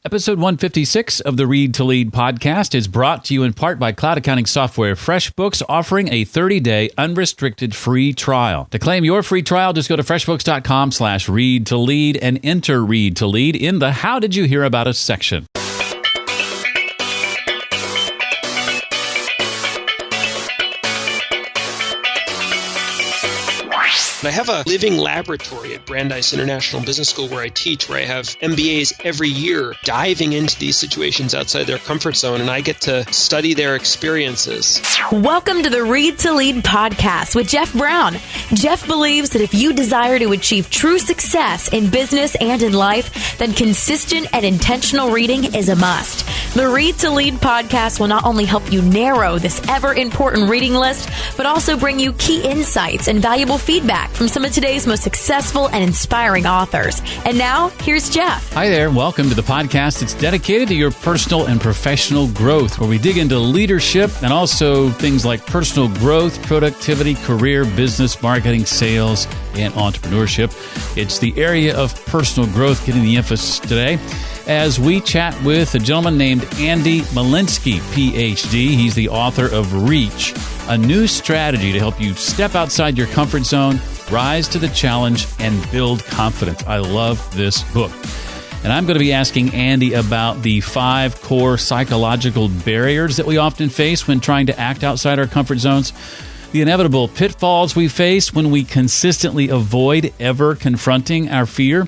Episode 156 of the Read to Lead podcast is brought to you in part by cloud accounting software FreshBooks, offering a 30-day unrestricted free trial. To claim your free trial, just go to freshbooks.com/read to lead and enter Read to Lead in the How Did You Hear About Us section. I have a living laboratory at Brandeis International Business School where I teach, where I have MBAs every year diving into these situations outside their comfort zone, and I get to study their experiences. Welcome to the Read to Lead podcast with Jeff Brown. Jeff believes that if you desire to achieve true success in business and in life, then consistent and intentional reading is a must. The Read to Lead podcast will not only help you narrow this ever-important reading list, but also bring you key insights and valuable feedback from some of today's most successful and inspiring authors. And now, here's Jeff. Hi there. Welcome to the podcast. It's dedicated to your personal and professional growth, where we dig into leadership and also things like personal growth, productivity, career, business, marketing, sales, and entrepreneurship. It's the area of personal growth getting the emphasis today as we chat with a gentleman named Andy Molinsky, PhD. He's the author of Reach, a new strategy to help you step outside your comfort zone, rise to the challenge, and build confidence. I love this book. And I'm going to be asking Andy about the 5 core psychological barriers that we often face when trying to act outside our comfort zones, the inevitable pitfalls we face when we consistently avoid ever confronting our fear,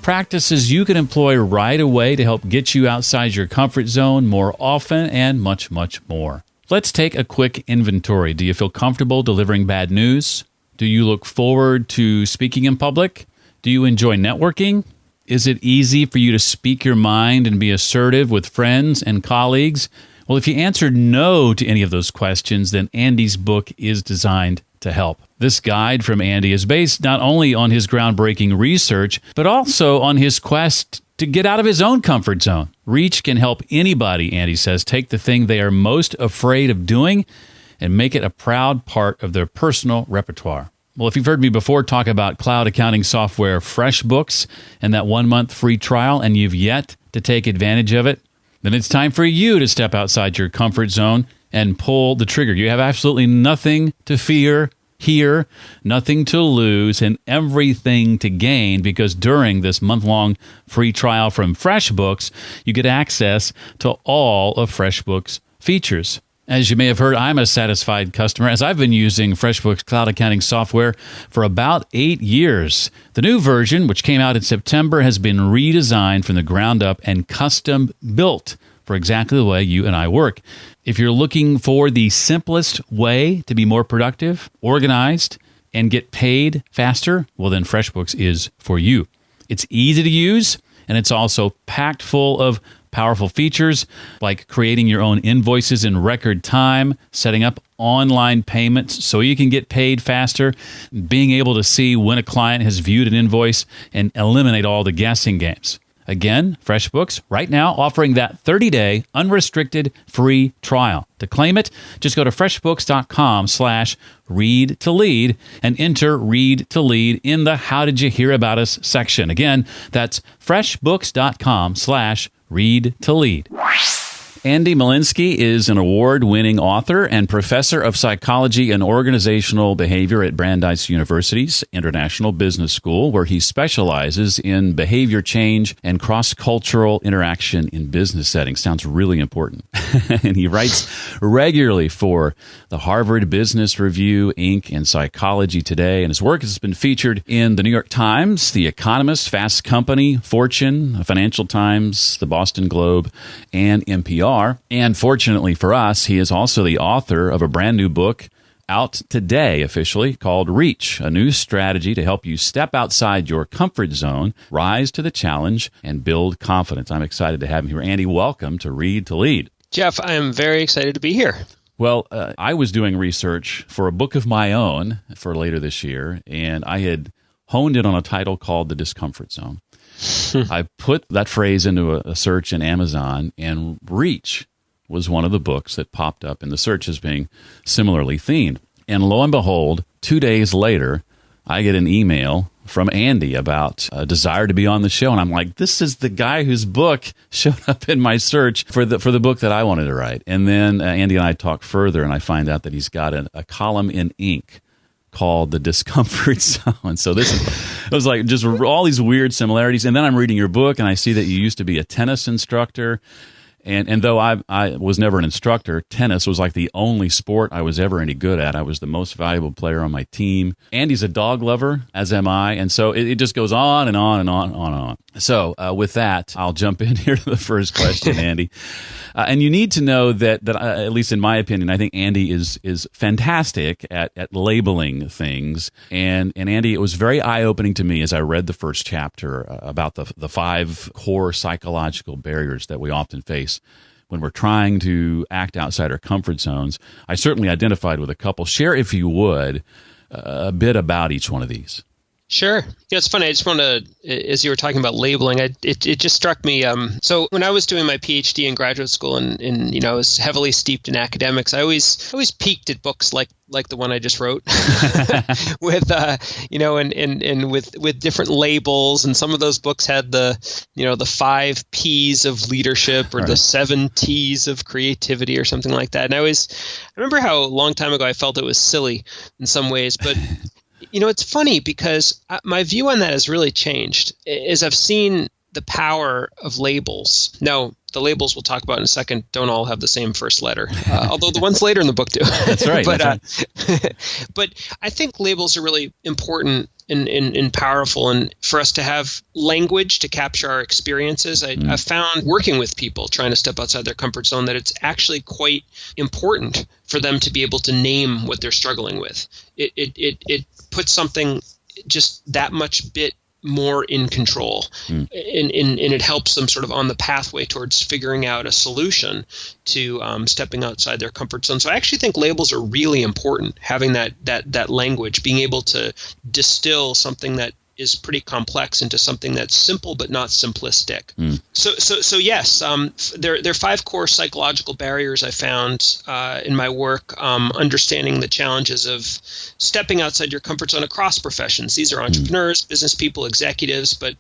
practices you can employ right away to help get you outside your comfort zone more often, and much, much more. Let's take a quick inventory. Do you feel comfortable delivering bad news? Do you look forward to speaking in public? Do you enjoy networking? Is it easy for you to speak your mind and be assertive with friends and colleagues? Well, if you answered no to any of those questions, then Andy's book is designed to help. This guide from Andy is based not only on his groundbreaking research, but also on his quest to get out of his own comfort zone. Reach can help anybody, Andy says, take the thing they are most afraid of doing and make it a proud part of their personal repertoire. Well, if you've heard me before talk about cloud accounting software FreshBooks and that 1-month free trial, and you've yet to take advantage of it, then it's time for you to step outside your comfort zone and pull the trigger. You have absolutely nothing to fear here, nothing to lose, and everything to gain, because during this month-long free trial from FreshBooks, you get access to all of FreshBooks' features. As you may have heard, I'm a satisfied customer, as I've been using FreshBooks cloud accounting software for about 8 years. The new version, which came out in September, has been redesigned from the ground up and custom built for exactly the way you and I work. If you're looking for the simplest way to be more productive, organized, and get paid faster, well, then FreshBooks is for you. It's easy to use, and it's also packed full of powerful features like creating your own invoices in record time, setting up online payments so you can get paid faster, being able to see when a client has viewed an invoice, and eliminate all the guessing games. Again, FreshBooks, right now, offering that 30-day unrestricted free trial. To claim it, just go to freshbooks.com/read to lead and enter Read to Lead in the How Did You Hear About Us section. Again, that's freshbooks.com/read to lead. Andy Molinsky is an award-winning author and professor of psychology and organizational behavior at Brandeis University's International Business School, where he specializes in behavior change and cross-cultural interaction in business settings. Sounds really important. And he writes regularly for the Harvard Business Review, Inc., and Psychology Today. And his work has been featured in the New York Times, The Economist, Fast Company, Fortune, Financial Times, the Boston Globe, and NPR. And fortunately for us, he is also the author of a brand new book out today officially called Reach, a new strategy to help you step outside your comfort zone, rise to the challenge, and build confidence. I'm excited to have him here. Andy, welcome to Read to Lead. Jeff, I am very excited to be here. Well, I was doing research for a book of my own for later this year, and I had honed in on a title called The Discomfort Zone. I put that phrase into a search in Amazon, and Reach was one of the books that popped up in the search as being similarly themed. And lo and behold, 2 days later, I get an email from Andy about a desire to be on the show. And I'm like, this is the guy whose book showed up in my search for the book that I wanted to write. And then Andy and I talk further, and I find out that he's got a column in Inc. called The Discomfort Zone. So it was like just all these weird similarities. And then I'm reading your book, and I see that you used to be a tennis instructor. And though I was never an instructor, tennis was like the only sport I was ever any good at. I was the most valuable player on my team. Andy's a dog lover, as am I. And so it just goes on and on and on and on. So with that, I'll jump in here to the first question, Andy. And you need to know that at least in my opinion, I think Andy is fantastic at labeling things. And Andy, it was very eye-opening to me as I read the first chapter about the 5 core psychological barriers that we often face when we're trying to act outside our comfort zones. I certainly identified with a couple. Share, if you would, a bit about each one of these. Sure. Yeah, it's funny. I just want to, as you were talking about labeling, it just struck me. So when I was doing my PhD in graduate school, and I was heavily steeped in academics, I always peeked at books like the one I just wrote, with and with different labels, and some of those books had the 5 P's of leadership, or the 7 T's of creativity, or something like that. And I remember how a long time ago I felt it was silly in some ways, but. It's funny because my view on that has really changed as I've seen the power of labels. Now, the labels we'll talk about in a second don't all have the same first letter, although the ones later in the book do. That's right. But I think labels are really important and powerful, and for us to have language to capture our experiences. I've found working with people trying to step outside their comfort zone that it's actually quite important for them to be able to name what they're struggling with. It puts something just that much bit more in control, and it helps them sort of on the pathway towards figuring out a solution to stepping outside their comfort zone. So I actually think labels are really important, having that language, being able to distill something that is pretty complex into something that's simple but not simplistic. So yes, there are 5 core psychological barriers I found in my work, understanding the challenges of stepping outside your comfort zone across professions. These are entrepreneurs, business people, executives, but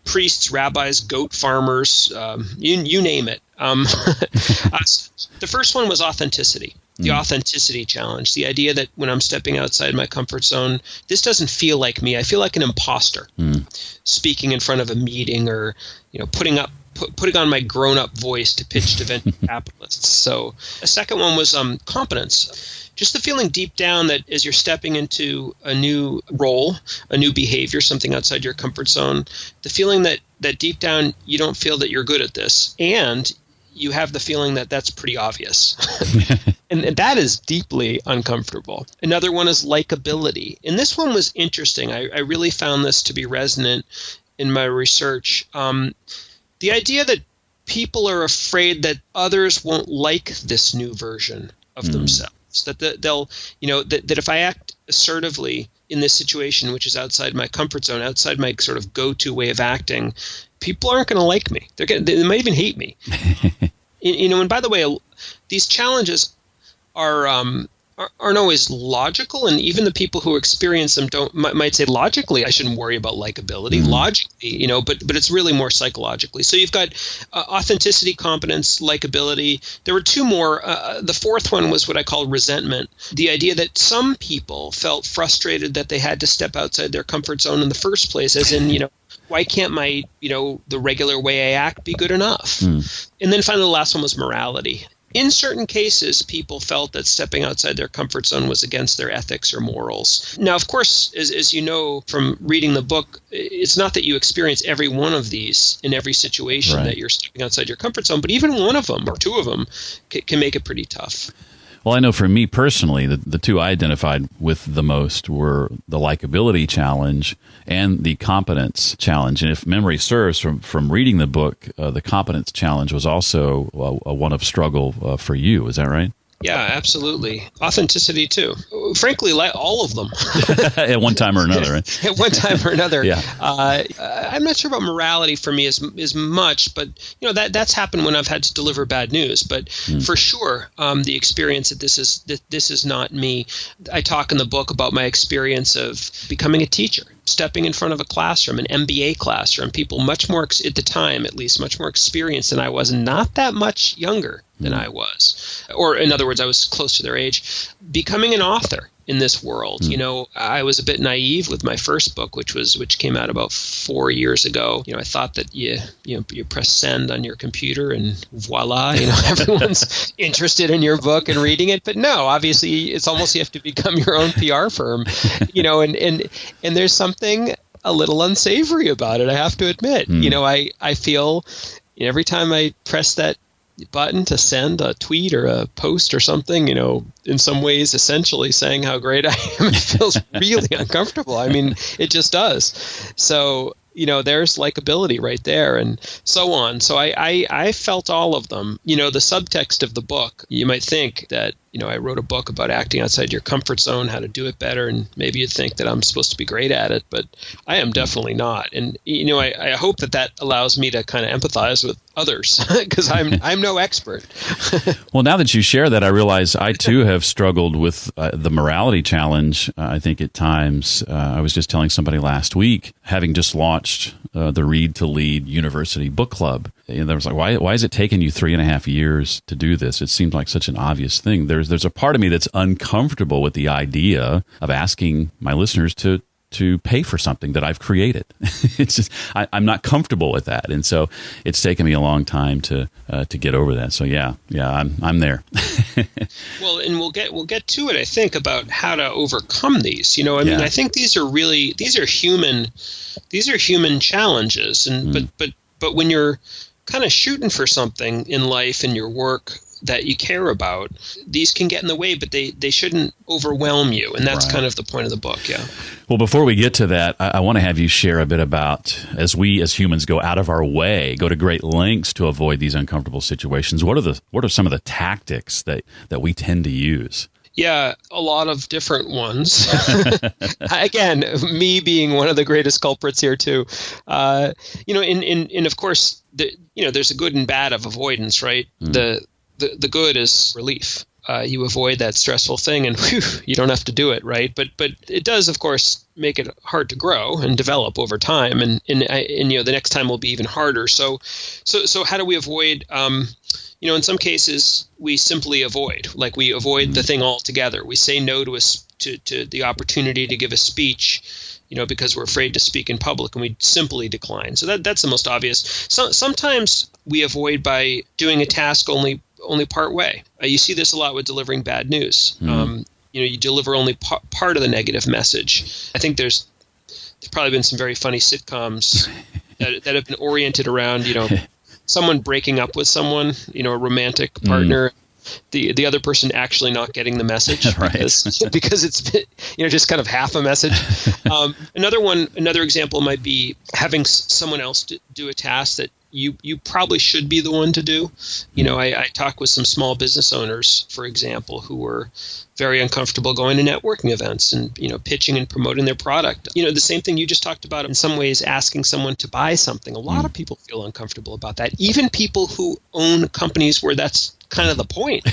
priests, rabbis, goat farmers, you name it. The first one was authenticity. The authenticity challenge, the idea that when I'm stepping outside my comfort zone, this doesn't feel like me. I feel like an imposter speaking in front of a meeting, or putting on my grown-up voice to pitch to venture capitalists. So a second one was competence. Just the feeling deep down that as you're stepping into a new role, a new behavior, something outside your comfort zone, the feeling that deep down you don't feel that you're good at this, and you have the feeling that that's pretty obvious. And that is deeply uncomfortable. Another one is likability. And this one was interesting. I really found this to be resonant in my research. The idea that people are afraid that others won't like this new version of themselves, that they'll, that if I act assertively in this situation, which is outside my comfort zone, outside my sort of go-to way of acting, people aren't going to like me. They might even hate me. And by the way, these challenges aren't always logical, and even the people who experience them might say logically I shouldn't worry about likability. Logically, but it's really more psychologically. So you've got authenticity, competence, likability. There were 2 more. The fourth one was what I call resentment. The idea that some people felt frustrated that they had to step outside their comfort zone in the first place, as in, why can't my, the regular way I act be good enough? And then finally, the last one was morality. In certain cases, people felt that stepping outside their comfort zone was against their ethics or morals. Now, of course, as you know from reading the book, it's not that you experience every one of these in every situation that you're stepping outside your comfort zone, but even one of them or 2 of them can make it pretty tough. Well, I know for me personally, the 2 I identified with the most were the likability challenge and the competence challenge. And if memory serves from reading the book, the competence challenge was also a one of struggle for you. Is that right? Yeah, absolutely. Authenticity too. Frankly, all of them. At one time or another, right? At one time or another. Yeah. I'm not sure about morality for me as much, but that's happened when I've had to deliver bad news. But for sure, the experience that this is not me. I talk in the book about my experience of becoming a teacher, stepping in front of a classroom, an MBA classroom, people much more, at the time at least, much more experienced than I was, and not that much younger than I was. Or in other words, I was close to their age. Becoming an author in this world, I was a bit naive with my first book, which came out about 4 years ago. I thought that you press send on your computer and voila, everyone's interested in your book and reading it. But no, obviously, it's almost you have to become your own PR firm, and there's something a little unsavory about it, I have to admit. I feel every time I press that button to send a tweet or a post or something, in some ways essentially saying how great I am, it feels really uncomfortable. I mean, it just does. So, there's likability right there and so on. So I felt all of them. The subtext of the book, you might think that, I wrote a book about acting outside your comfort zone, how to do it better, and maybe you'd think that I'm supposed to be great at it, but I am definitely not. And, I hope that allows me to kind of empathize with others because I'm no expert. Well, now that you share that, I realize I too have struggled with the morality challenge. I think at times, I was just telling somebody last week, having just launched the Read to Lead University Book Club. And there was like, why is it taking you 3.5 years to do this? It seemed like such an obvious thing. There's a part of me that's uncomfortable with the idea of asking my listeners to pay for something that I've created. It's just I'm not comfortable with that, and so it's taken me a long time to get over that. So yeah, I'm there. Well, and we'll get to it. I think about how to overcome these. I mean, I think these are human challenges, and but when you're kind of shooting for something in life and your work that you care about, these can get in the way, but they shouldn't overwhelm you. And that's kind of the point of the book, yeah. Well, before we get to that, I want to have you share a bit about, as we as humans go out of our way, go to great lengths to avoid these uncomfortable situations, what are some of the tactics that we tend to use? Yeah, a lot of different ones. Again, me being one of the greatest culprits here too. And of course, there's a good and bad of avoidance, right? The good is relief. You avoid that stressful thing, and you don't have to do it, right? But it does, of course, make it hard to grow and develop over time, and the next time will be even harder. So how do we avoid? In some cases, we simply avoid. Like we avoid the thing altogether. We say no to the opportunity to give a speech, because we're afraid to speak in public, and we simply decline. So that's the most obvious. Sometimes we avoid by doing a task only part way. You see this a lot with delivering bad news. You deliver only part of the negative message. I think there's probably been some very funny sitcoms that have been oriented around, someone breaking up with someone, a romantic partner, the other person actually not getting the message because it's just kind of half a message. Another example might be having someone else do a task that you probably should be the one to do. I talk with some small business owners, for example, who were very uncomfortable going to networking events and, pitching and promoting their product. The same thing you just talked about, in some ways, asking someone to buy something. A lot of people feel uncomfortable about that. Even people who own companies where that's kind of the point.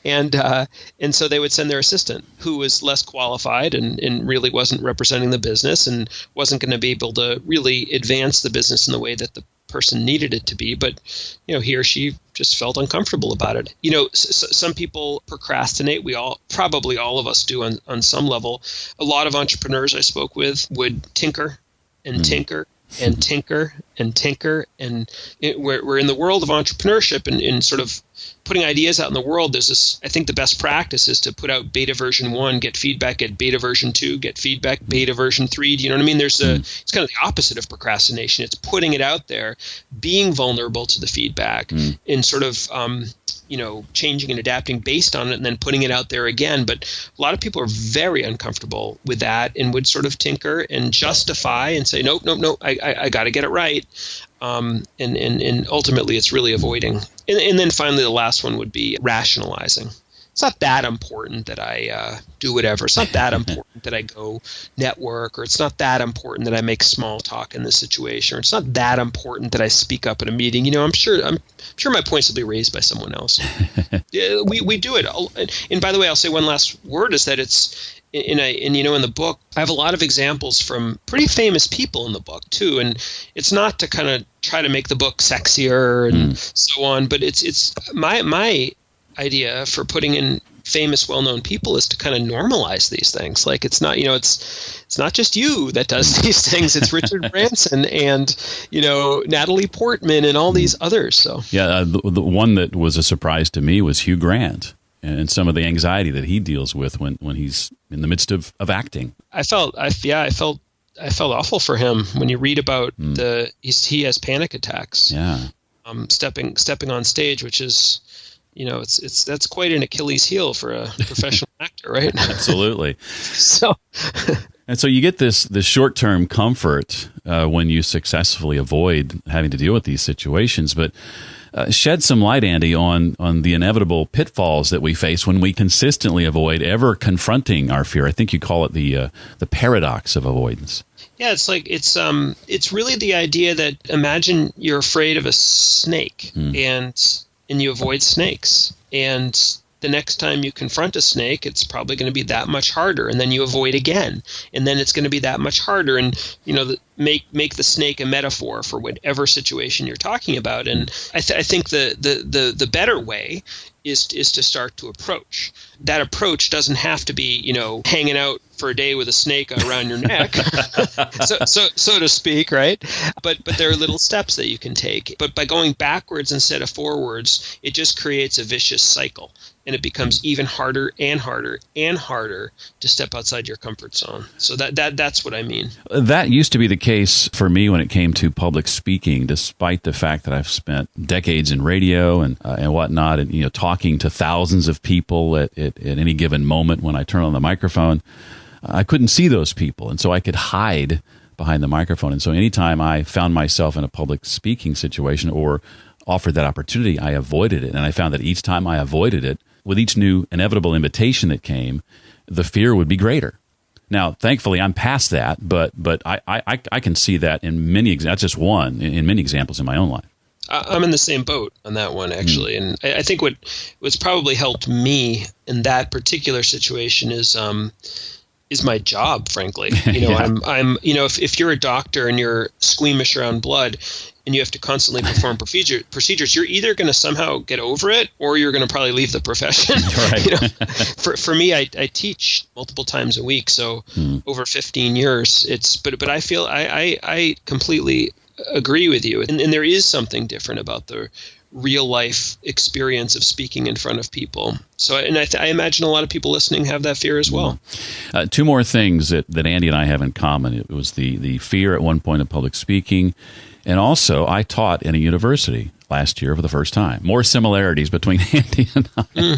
And so they would send their assistant, who was less qualified and really wasn't representing the business and wasn't going to be able to really advance the business in the way that the person needed it to be, but he or she just felt uncomfortable about it. Some people procrastinate. Probably all of us do on some level. A lot of entrepreneurs I spoke with would tinker and tinker and tinker and tinker, and we're in the world of entrepreneurship and sort of putting ideas out in the world. There's this, I think the best practice is to put out beta version 1, get feedback, get beta version 2, get feedback, beta version 3. Do you know what I mean? It's kind of the opposite of procrastination. It's putting it out there, being vulnerable to the feedback, and sort of changing and adapting based on it, and then putting it out there again. But a lot of people are very uncomfortable with that and would sort of tinker and justify and say, nope, I got to get it right. And ultimately it's really avoiding. And then finally, the last one would be rationalizing. It's not that important that I do whatever. It's not that important that I go network, or it's not that important that I make small talk in this situation, or it's not that important that I speak up at a meeting. You know, I'm sure my points will be raised by someone else. we do it. And by the way, I'll say one last word is that it's in the book, I have a lot of examples from pretty famous people in the book too. And it's not to kind of try to make the book sexier and so on, but it's my idea for putting in famous, well-known people is to kind of normalize these things. Like it's not just you that does these things. It's Richard Branson and, Natalie Portman and all these others. So yeah, the one that was a surprise to me was Hugh Grant and some of the anxiety that he deals with when he's in the midst of acting. I felt awful for him when you read about he has panic attacks. Yeah. Stepping on stage, which is, that's quite an Achilles heel for a professional actor, right? Absolutely. So you get this short-term comfort when you successfully avoid having to deal with these situations, but shed some light, Andy, on the inevitable pitfalls that we face when we consistently avoid ever confronting our fear. I think you call it the paradox of avoidance. Yeah, it's really the idea that imagine you're afraid of a snake and you avoid snakes, and the next time you confront a snake, it's probably going to be that much harder, and then you avoid again, and then it's going to be that much harder, and make the snake a metaphor for whatever situation you're talking about. And I think the better way is to start to approach. That approach doesn't have to be hanging out for a day with a snake around your neck, so to speak, right? But there are little steps that you can take. But by going backwards instead of forwards, it just creates a vicious cycle, and it becomes even harder and harder and harder to step outside your comfort zone. So that's what I mean. That used to be the case for me when it came to public speaking, despite the fact that I've spent decades in radio and whatnot, and talking to thousands of people at any given moment when I turn on the microphone. I couldn't see those people, and so I could hide behind the microphone. And so anytime I found myself in a public speaking situation or offered that opportunity, I avoided it. And I found that each time I avoided it, with each new inevitable invitation that came, the fear would be greater. Now, thankfully, I'm past that, but I can see that in many examples. That's just one in many examples in my own life. I'm in the same boat on that one, actually. And I think what's probably helped me in that particular situation is my job, frankly. If you're a doctor and you're squeamish around blood and you have to constantly perform procedures, you're either going to somehow get over it or you're going to probably leave the profession. Right. For me, I teach multiple times a week, so over 15 years. But I feel I completely agree with you, and there is something different about the real life experience of speaking in front of people. So, and I imagine a lot of people listening have that fear as well. Two more things that Andy and I have in common. It was the fear at one point of public speaking, and also I taught in a university last year for the first time. More similarities between Andy and I.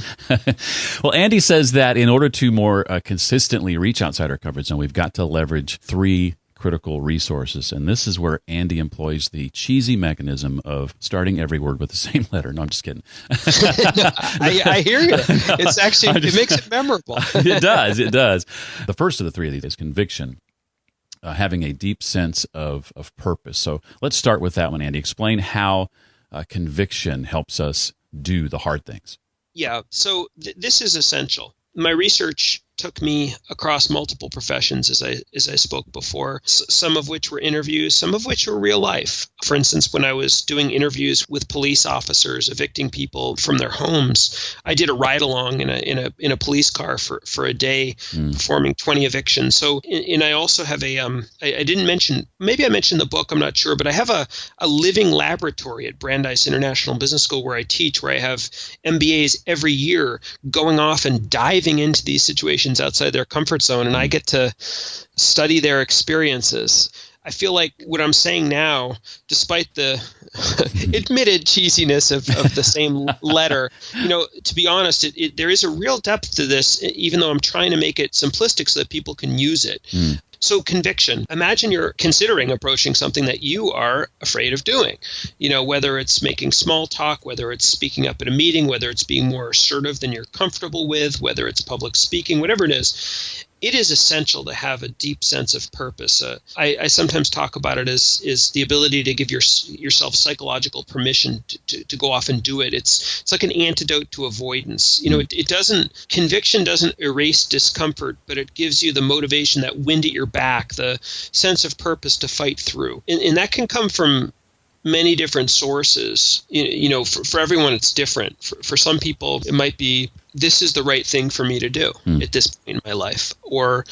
Well, Andy says that in order to more consistently reach outside our comfort zone, we've got to leverage three critical resources. And this is where Andy employs the cheesy mechanism of starting every word with the same letter. No, I'm just kidding. I hear you. It's actually, it makes it memorable. It does. The first of the three of these is conviction, having a deep sense of purpose. So let's start with that one, Andy. Explain how conviction helps us do the hard things. Yeah. So this is essential. My research took me across multiple professions, as I spoke before, some of which were interviews, some of which were real life. For instance, when I was doing interviews with police officers evicting people from their homes, I did a ride along in a police car for a day, performing 20 evictions. So, and I also have I didn't mention, maybe I mentioned the book, I'm not sure, but I have a living laboratory at Brandeis International Business School where I teach, where I have MBAs every year going off and diving into these situations outside their comfort zone, and I get to study their experiences. I feel like what I'm saying now, despite the admitted cheesiness of the same letter, to be honest, there is a real depth to this, even though I'm trying to make it simplistic so that people can use it. So conviction. Imagine you're considering approaching something that you are afraid of doing. Whether it's making small talk, whether it's speaking up at a meeting, whether it's being more assertive than you're comfortable with, whether it's public speaking, whatever it is. It is essential to have a deep sense of purpose. I sometimes talk about it as the ability to give yourself psychological permission to go off and do it. It's like an antidote to avoidance. Conviction doesn't erase discomfort, but it gives you the motivation, that wind at your back, the sense of purpose to fight through. And that can come from many different sources. For everyone, it's different. For some people, it might be, this is the right thing for me to do at this point in my life. Or,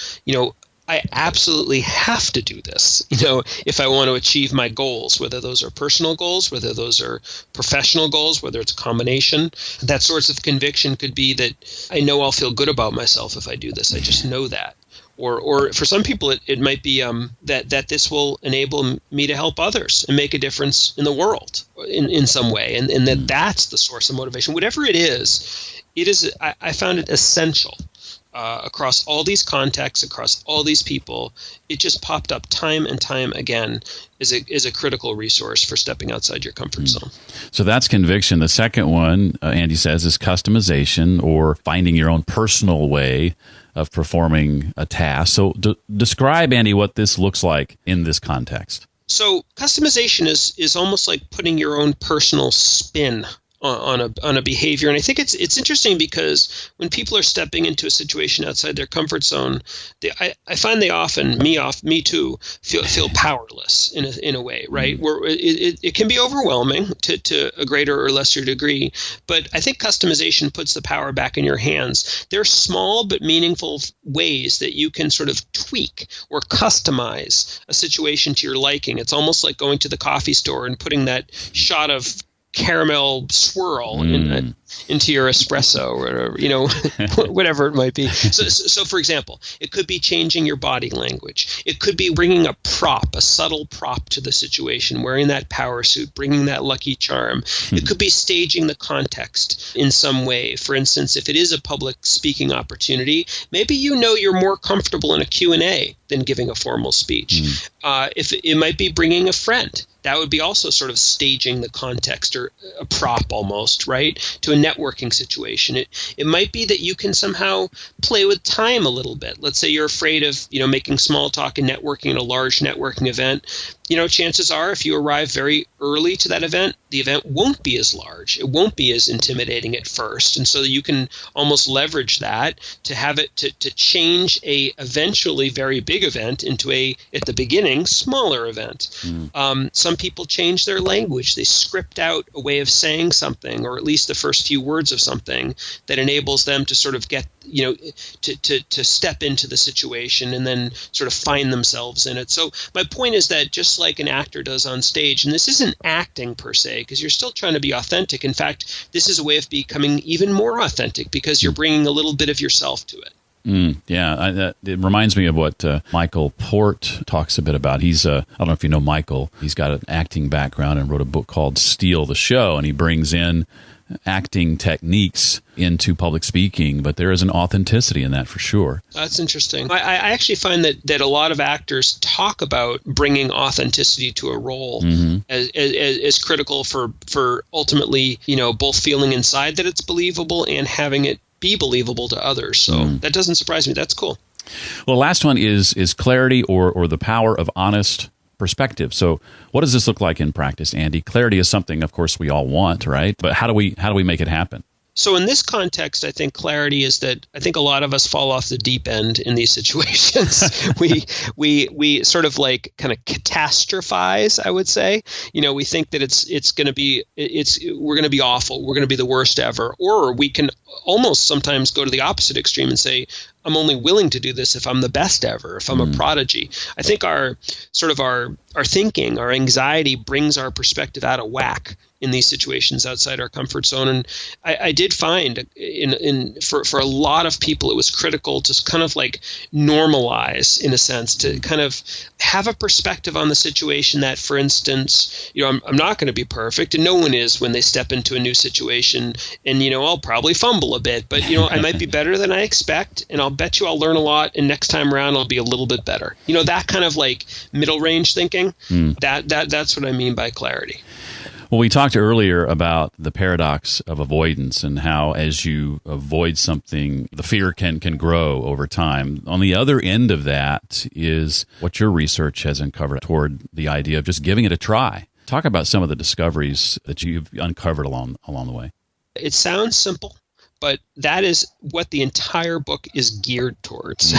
I absolutely have to do this, if I want to achieve my goals, whether those are personal goals, whether those are professional goals, whether it's a combination. That sorts of conviction could be that I know I'll feel good about myself if I do this. I just know that. Or for some people, it might be that this will enable me to help others and make a difference in the world in some way, and that's the source of motivation. Whatever it is, I found it essential across all these contexts, across all these people. It just popped up time and time again as a critical resource for stepping outside your comfort zone. So that's conviction. The second one, Andy says, is customization, or finding your own personal way of performing a task. So describe, Andy, what this looks like in this context. So customization is almost like putting your own personal spin on a behavior. And I think it's interesting because when people are stepping into a situation outside their comfort zone, I find they often, me too, feel powerless in a way, right? Where it can be overwhelming to a greater or lesser degree, but I think customization puts the power back in your hands. There are small but meaningful ways that you can sort of tweak or customize a situation to your liking. It's almost like going to the coffee store and putting that shot of caramel swirl into your espresso, or whatever it might be. So for example, it could be changing your body language. It could be bringing a subtle prop to the situation, wearing that power suit, bringing that lucky charm. It could be staging the context in some way. For instance, if it is a public speaking opportunity, maybe you're more comfortable in a Q&A than giving a formal speech. If it might be bringing a friend. That would be also sort of staging the context, or a prop almost, right, to a networking situation. It might be that you can somehow play with time a little bit. Let's say you're afraid of making small talk and networking at a large networking event. Chances are if you arrive very early to that event, the event won't be as large. It won't be as intimidating at first. And so you can almost leverage that to have it to change a eventually very big event into at the beginning, smaller event. Some people change their language. They script out a way of saying something, or at least the first few words of something, that enables them to sort of get, to step into the situation and then sort of find themselves in it. So my point is that just like an actor does on stage, and this isn't acting per se, because you're still trying to be authentic. In fact, this is a way of becoming even more authentic because you're bringing a little bit of yourself to it. It reminds me of what Michael Port talks a bit about. I don't know if you know Michael. He's got an acting background and wrote a book called Steal the Show, and he brings in acting techniques into public speaking, but there is an authenticity in that for sure. That's interesting. I actually find that a lot of actors talk about bringing authenticity to a role as critical for ultimately, both feeling inside that it's believable and having it be believable to others. So that doesn't surprise me. That's cool. Well, the last one is clarity or the power of honest perspective. So what does this look like in practice, Andy? Clarity is something, of course, we all want, right? But how do we make it happen? So in this context, I think clarity is that I think a lot of us fall off the deep end in these situations. we sort of like kind of catastrophize, I would say. We think that we're going to be awful. We're going to be the worst ever. Or we can almost sometimes go to the opposite extreme and say, I'm only willing to do this if I'm the best ever, if I'm a prodigy. I think our thinking, our anxiety brings our perspective out of whack in these situations outside our comfort zone. And I did find for a lot of people, it was critical to kind of like normalize, in a sense, to kind of have a perspective on the situation that, for instance, I'm not going to be perfect, and no one is when they step into a new situation. And, I'll probably fumble a bit, but, I might be better than I expect, and I'll bet you I'll learn a lot, and next time around I'll be a little bit better. That kind of like middle range thinking, that's what I mean by clarity. Well, we talked earlier about the paradox of avoidance and how as you avoid something, the fear can grow over time. On the other end of that is what your research has uncovered toward the idea of just giving it a try. Talk about some of the discoveries that you've uncovered along the way. It sounds simple, but that is what the entire book is geared towards,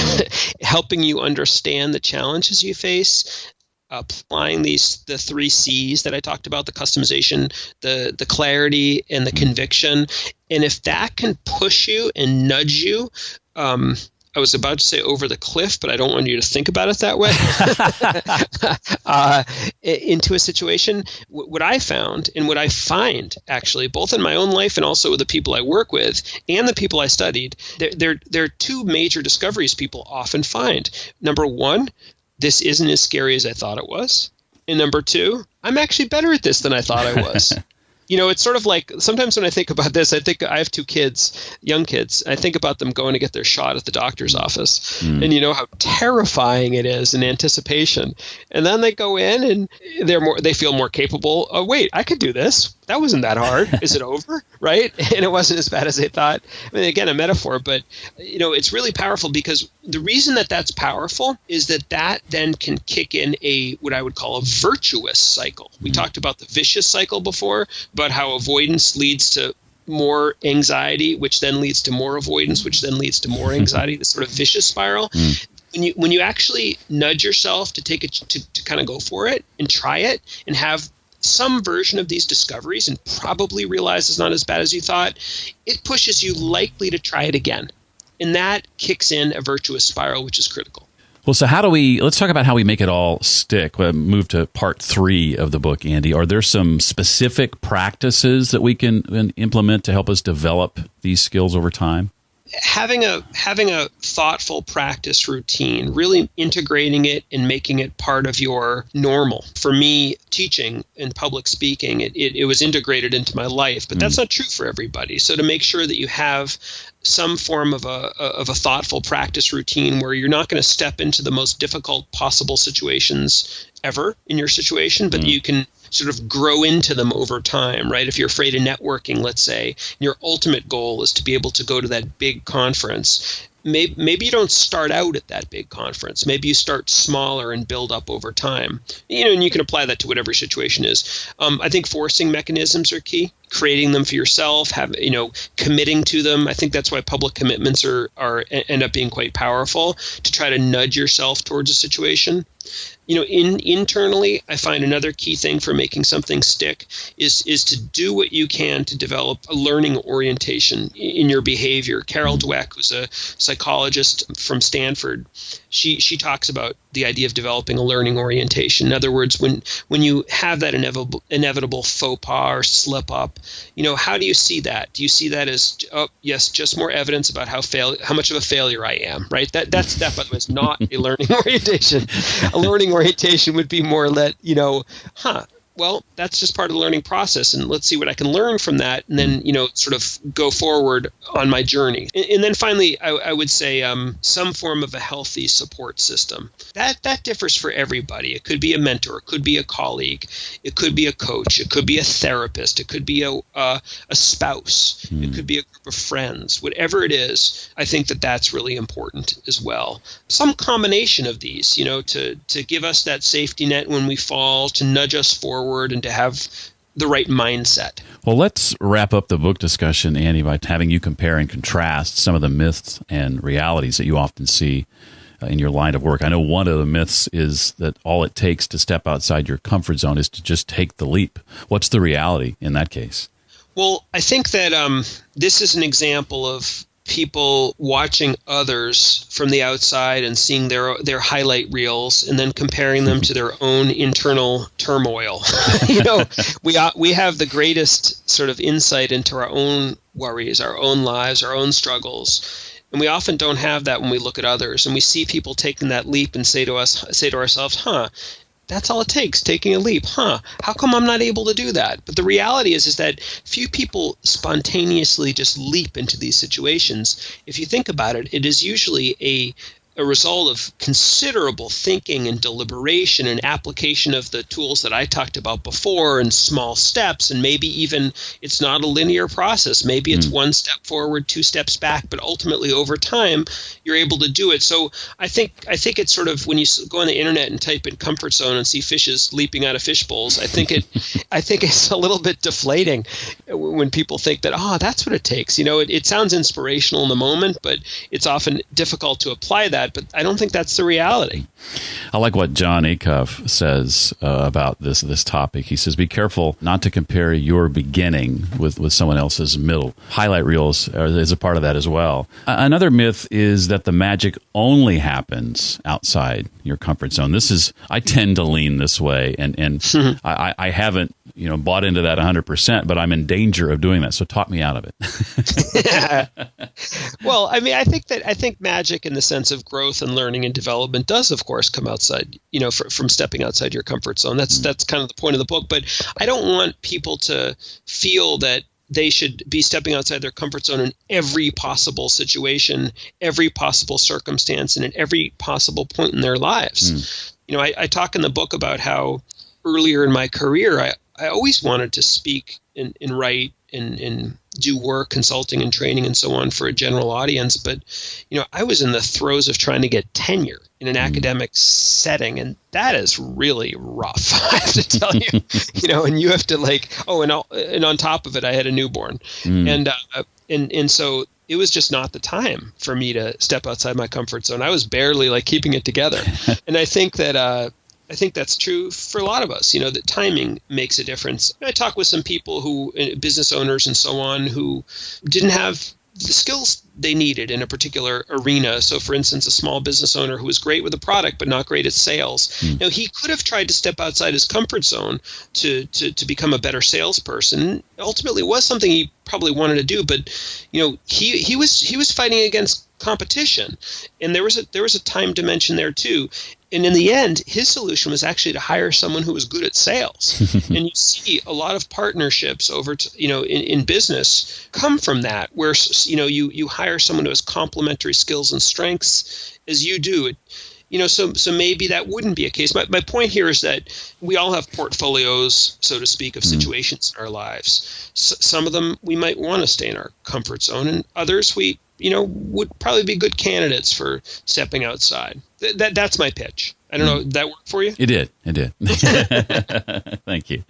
helping you understand the challenges you face, applying the 3 C's that I talked about, the customization, the clarity, and the conviction. And if that can push you and nudge you, I was about to say over the cliff, but I don't want you to think about it that way, into a situation, what I found and what I find actually, both in my own life and also with the people I work with and the people I studied, there are 2 major discoveries people often find. Number 1, this isn't as scary as I thought it was. And number 2, I'm actually better at this than I thought I was. It's sort of like sometimes when I think about this, I think I have 2 kids, young kids. I think about them going to get their shot at the doctor's office, and how terrifying it is in anticipation. And then they go in and they feel more capable. Oh, wait, I could do this. That wasn't that hard. Is it over? Right? And it wasn't as bad as they thought. I mean, again, a metaphor, but it's really powerful because the reason that that's powerful is that then can kick in what I would call a virtuous cycle. We talked about the vicious cycle before, but how avoidance leads to more anxiety, which then leads to more avoidance, which then leads to more anxiety, this sort of vicious spiral. When you actually nudge yourself to take it to kind of go for it and try it and have some version of these discoveries and probably realize it's not as bad as you thought, it pushes you likely to try it again. And that kicks in a virtuous spiral, which is critical. Well, so let's talk about how we make it all stick. We'll move to part 3 of the book, Andy. Are there some specific practices that we can implement to help us develop these skills over time? Having a thoughtful practice routine, really integrating it and making it part of your normal. For me, teaching and public speaking, it was integrated into my life, but that's not true for everybody. So to make sure that you have some form of a thoughtful practice routine where you're not going to step into the most difficult possible situations ever in your situation, but you can sort of grow into them over time, right? If you're afraid of networking, let's say, your ultimate goal is to be able to go to that big conference. Maybe you don't start out at that big conference. Maybe you start smaller and build up over time. And you can apply that to whatever situation is. I think forcing mechanisms are key. Creating them for yourself, committing to them. I think that's why public commitments end up being quite powerful, to try to nudge yourself towards a situation. Internally, I find another key thing for making something stick is to do what you can to develop a learning orientation in your behavior. Carol Dweck, who's a psychologist from Stanford, she talks about the idea of developing a learning orientation. In other words, when you have that inevitable faux pas or slip up, how do you see that? Do you see that as, oh, yes, just more evidence about how much of a failure I am, right? That, by the way, is not a learning orientation. A learning orientation would be more that, well, that's just part of the learning process, and let's see what I can learn from that, and then, sort of go forward on my journey. And then finally, I would say some form of a healthy support system. That differs for everybody. It could be a mentor, it could be a colleague, it could be a coach, it could be a therapist, it could be a spouse, it could be a group of friends. Whatever it is, I think that's really important as well. Some combination of these, to give us that safety net when we fall, to nudge us forward, and to have the right mindset. Well, let's wrap up the book discussion, Andy, by having you compare and contrast some of the myths and realities that you often see in your line of work. I know one of the myths is that all it takes to step outside your comfort zone is to just take the leap. What's the reality in that case? Well, I think that this is an example of people watching others from the outside and seeing their highlight reels and then comparing them to their own internal turmoil. We have the greatest sort of insight into our own worries, our own lives, our own struggles. And we often don't have that when we look at others, and we see people taking that leap and say to ourselves, that's all it takes, taking a leap. How come I'm not able to do that? But the reality is that few people spontaneously just leap into these situations. If you think about it, it is usually a result of considerable thinking and deliberation and application of the tools that I talked about before and small steps. And maybe even it's not a linear process. Maybe it's one step forward, 2 steps back, but ultimately over time, you're able to do it. So I think it's sort of when you go on the internet and type in comfort zone and see fishes leaping out of fish bowls, I think it's a little bit deflating when people think that, that's what it takes. It sounds inspirational in the moment, but it's often difficult to apply that. But I don't think that's the reality. I like what John Acuff says about this topic. He says, be careful not to compare your beginning with someone else's middle. Highlight reels is a part of that as well. Another myth is that the magic only happens outside your comfort zone. I tend to lean this way, and I haven't bought into that 100%, but I'm in danger of doing that. So talk me out of it. Well, I think magic in the sense of growth and learning and development does, of course, come outside, from stepping outside your comfort zone. That's kind of the point of the book. But I don't want people to feel that they should be stepping outside their comfort zone in every possible situation, every possible circumstance, and at every possible point in their lives. I talk in the book about how earlier in my career, I always wanted to speak and write and do work, consulting and training and so on for a general audience. But, I was in the throes of trying to get tenure in an academic setting, and that is really rough, I have to tell you. And you have to and on top of it, I had a newborn. And so it was just not the time for me to step outside my comfort zone. I was barely keeping it together. And I think that's true for a lot of us, that timing makes a difference. I talk with some people business owners and so on, who didn't have the skills they needed in a particular arena. So, for instance, a small business owner who was great with a product but not great at sales. Now, he could have tried to step outside his comfort zone to become a better salesperson. Ultimately, it was something he probably wanted to do, but he was fighting against competition, and there was a time dimension there too. And in the end, his solution was actually to hire someone who was good at sales. And you see a lot of partnerships in business come from that, where you hire someone who has complementary skills and strengths as you do. So maybe that wouldn't be a case. My point here is that we all have portfolios, so to speak, of situations in our lives. Some of them we might want to stay in our comfort zone, and others we would probably be good candidates for stepping outside. That's my pitch. I don't know. Did that work for you? It did. Thank you.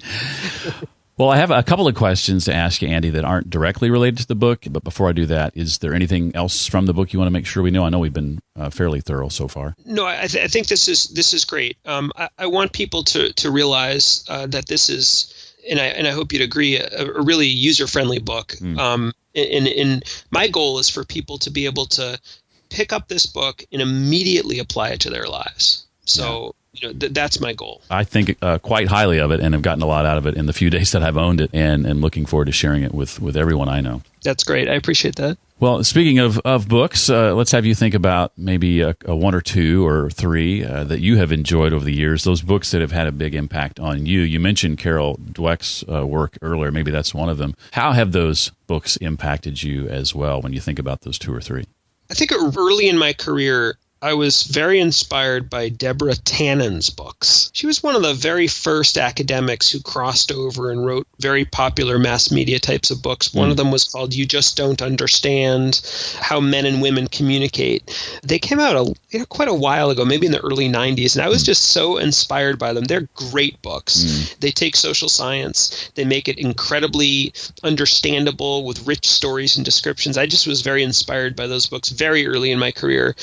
Well, I have a couple of questions to ask you, Andy, that aren't directly related to the book. But before I do that, is there anything else from the book you want to make sure we know? I know we've been fairly thorough so far. No, I think this is great. I want people to realize that this is, and I hope you'd agree, a really user-friendly book. And my goal is for people to be able to pick up this book and immediately apply it to their lives. So that's my goal. I think quite highly of it, and have gotten a lot out of it in the few days that I've owned it, and looking forward to sharing it with everyone I know. That's great. I appreciate that. Well, speaking of books, let's have you think about maybe a one or two or three that you have enjoyed over the years, those books that have had a big impact on you. You mentioned Carol Dweck's work earlier. Maybe that's one of them. How have those books impacted you as well when you think about those two or three? I think early in my career, I was very inspired by Deborah Tannen's books. She was one of the very first academics who crossed over and wrote very popular mass media types of books. One of them was called You Just Don't Understand, How Men and Women Communicate. They came out quite a while ago, maybe in the early 90s, and I was just so inspired by them. They're great books. They take social science, they make it incredibly understandable with rich stories and descriptions. I just was very inspired by those books very early in my career.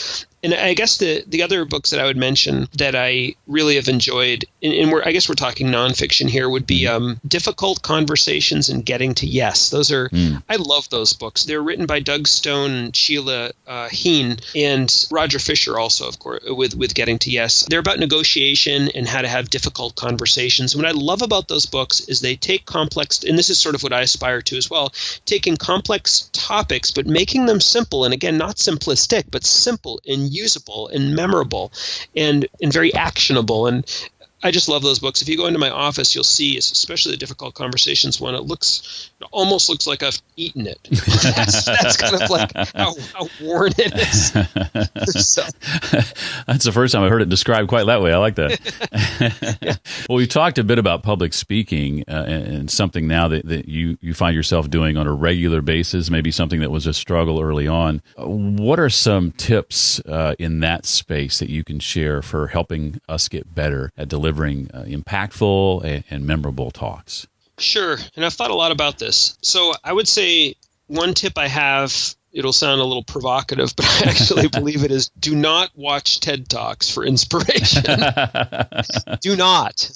And I guess the other books that I would mention that I really have enjoyed, and I guess we're talking nonfiction here, would be Difficult Conversations and Getting to Yes. Those are, I love those books. They're written by Doug Stone and Sheila Heen and Roger Fisher also, of course, with Getting to Yes. They're about negotiation and how to have difficult conversations. And what I love about those books is they take complex, and this is sort of what I aspire to as well, taking complex topics but making them simple, and again, not simplistic, but simple and usable and memorable and very actionable. And I just love those books. If you go into my office, you'll see, especially the Difficult Conversations one, it almost looks like I've eaten it. That's kind of like how worn it is. So. That's the first time I heard it described quite that way. I like that. Yeah. Well, we've talked a bit about public speaking and something now that you find yourself doing on a regular basis, maybe something that was a struggle early on. What are some tips in that space that you can share for helping us get better at delivering impactful and memorable talks? Sure. And I've thought a lot about this. So I would say one tip I have, it'll sound a little provocative, but I actually believe it is, do not watch TED Talks for inspiration. Do not.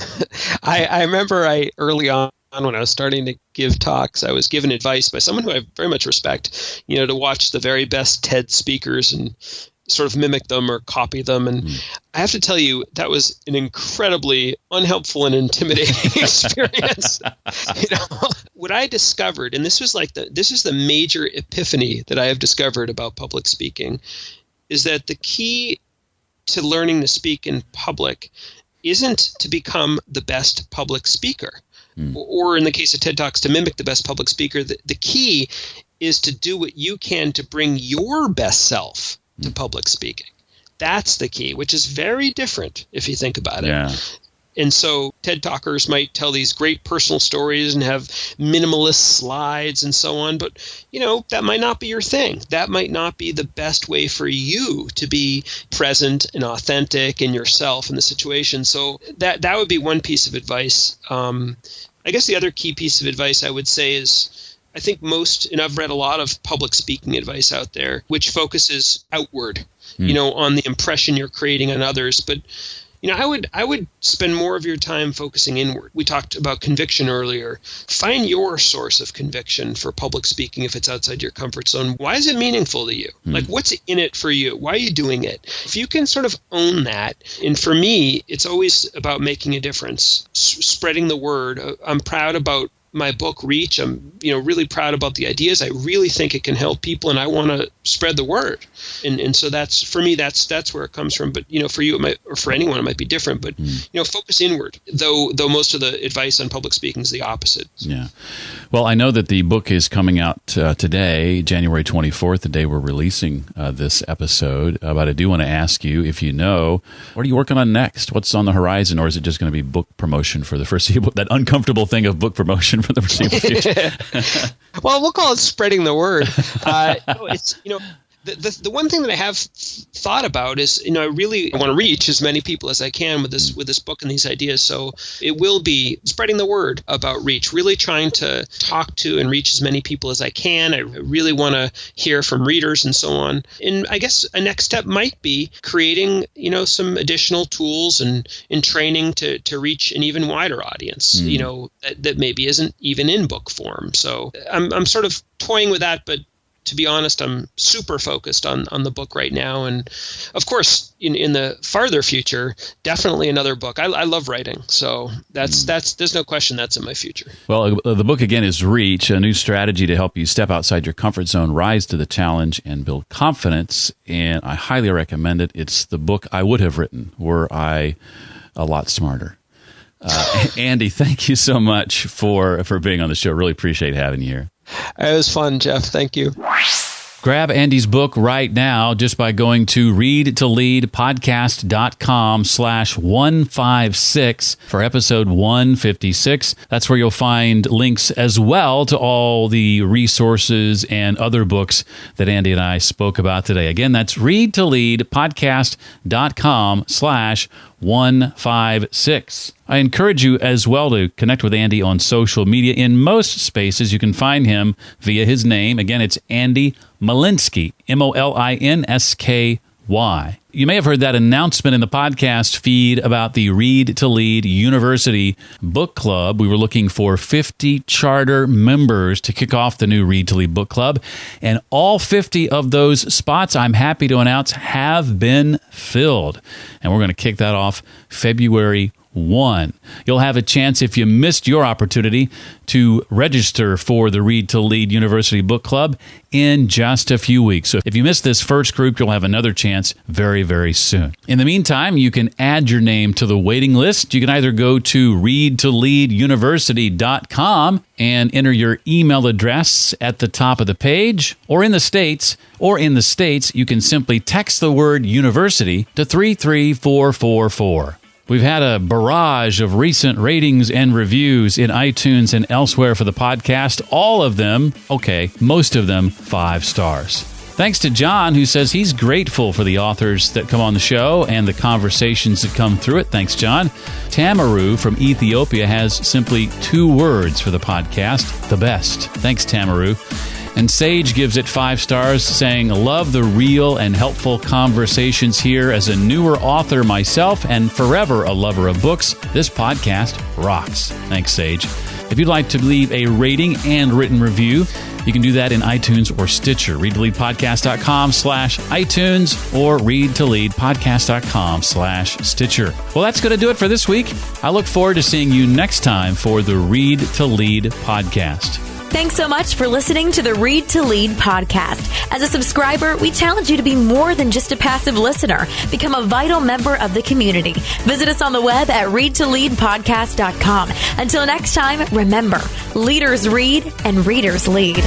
I remember early on when I was starting to give talks, I was given advice by someone who I very much respect, to watch the very best TED speakers and sort of mimic them or copy them. And I have to tell you, that was an incredibly unhelpful and intimidating experience. What I discovered, and this is the major epiphany that I have discovered about public speaking, is that the key to learning to speak in public isn't to become the best public speaker, or in the case of TED Talks, to mimic the best public speaker. The key is to do what you can to bring your best self to public speaking. That's the key, which is very different if you think about it. Yeah. And so TED Talkers might tell these great personal stories and have minimalist slides and so on, but that might not be your thing. That might not be the best way for you to be present and authentic in yourself in the situation. So that would be one piece of advice. I guess the other key piece of advice I would say is, I think and I've read a lot of public speaking advice out there, which focuses outward, on the impression you're creating on others. But, I would spend more of your time focusing inward. We talked about conviction earlier. Find your source of conviction for public speaking if it's outside your comfort zone. Why is it meaningful to you? Like, what's in it for you? Why are you doing it? If you can sort of own that, and for me, it's always about making a difference, spreading the word. I'm proud about my book Reach. I'm really proud about the ideas. I really think it can help people, and I want to spread the word. And so that's, for me, that's where it comes from. But for you, it might, or for anyone, it might be different. But focus inward. Though most of the advice on public speaking is the opposite. Yeah. Well, I know that the book is coming out today, January 24th, the day we're releasing this episode. But I do want to ask you if what are you working on next? What's on the horizon, or is it just going to be book promotion for the foreseeable? That uncomfortable thing of book promotion for the foreseeable future. Well, we'll call it spreading the word. The one thing that I have thought about is, I really want to reach as many people as I can with this book and these ideas. So it will be spreading the word about Reach, really trying to talk to and reach as many people as I can. I really want to hear from readers and so on. And I guess a next step might be creating, some additional tools and training to reach an even wider audience, that maybe isn't even in book form. So I'm sort of toying with that, but to be honest, I'm super focused on the book right now. And of course, in the farther future, definitely another book. I love writing. So there's no question that's in my future. Well, the book again is Reach, a new strategy to help you step outside your comfort zone, rise to the challenge, and build confidence. And I highly recommend it. It's the book I would have written were I a lot smarter. Andy, thank you so much for being on the show. Really appreciate having you here. It was fun, Jeff. Thank you. Grab Andy's book right now just by going to readtoleadpodcast.com/156 for episode 156. That's where you'll find links as well to all the resources and other books that Andy and I spoke about today. Again, that's readtoleadpodcast.com/156. I encourage you as well to connect with Andy on social media. In most spaces, you can find him via his name. Again, it's Andy Molinsky, Molinsky. why. You may have heard that announcement in the podcast feed about the Read to Lead University Book Club. We were looking for 50 charter members to kick off the new Read to Lead Book Club. And all 50 of those spots, I'm happy to announce, have been filled. And we're going to kick that off February 1. You'll have a chance, if you missed your opportunity, to register for the Read to Lead University Book Club in just a few weeks. So if you missed this first group, you'll have another chance very, very soon. In the meantime, you can add your name to the waiting list. You can either go to readtoleaduniversity.com and enter your email address at the top of the page, or in the States, you can simply text the word university to 33444. We've had a barrage of recent ratings and reviews in iTunes and elsewhere for the podcast. All of them, most of them, 5 stars. Thanks to John, who says he's grateful for the authors that come on the show and the conversations that come through it. Thanks, John. Tamaru from Ethiopia has simply 2 words for the podcast: the best. Thanks, Tamaru. And Sage gives it 5 stars, saying, love the real and helpful conversations here. As a newer author myself and forever a lover of books, this podcast rocks. Thanks, Sage. If you'd like to leave a rating and written review, you can do that in iTunes or Stitcher. readtoleadpodcast.com/iTunes or readtoleadpodcast.com/Stitcher. Well, that's going to do it for this week. I look forward to seeing you next time for the Read to Lead podcast. Thanks so much for listening to the Read to Lead podcast. As a subscriber, we challenge you to be more than just a passive listener. Become a vital member of the community. Visit us on the web at readtoleadpodcast.com. Until next time, remember, leaders read and readers lead.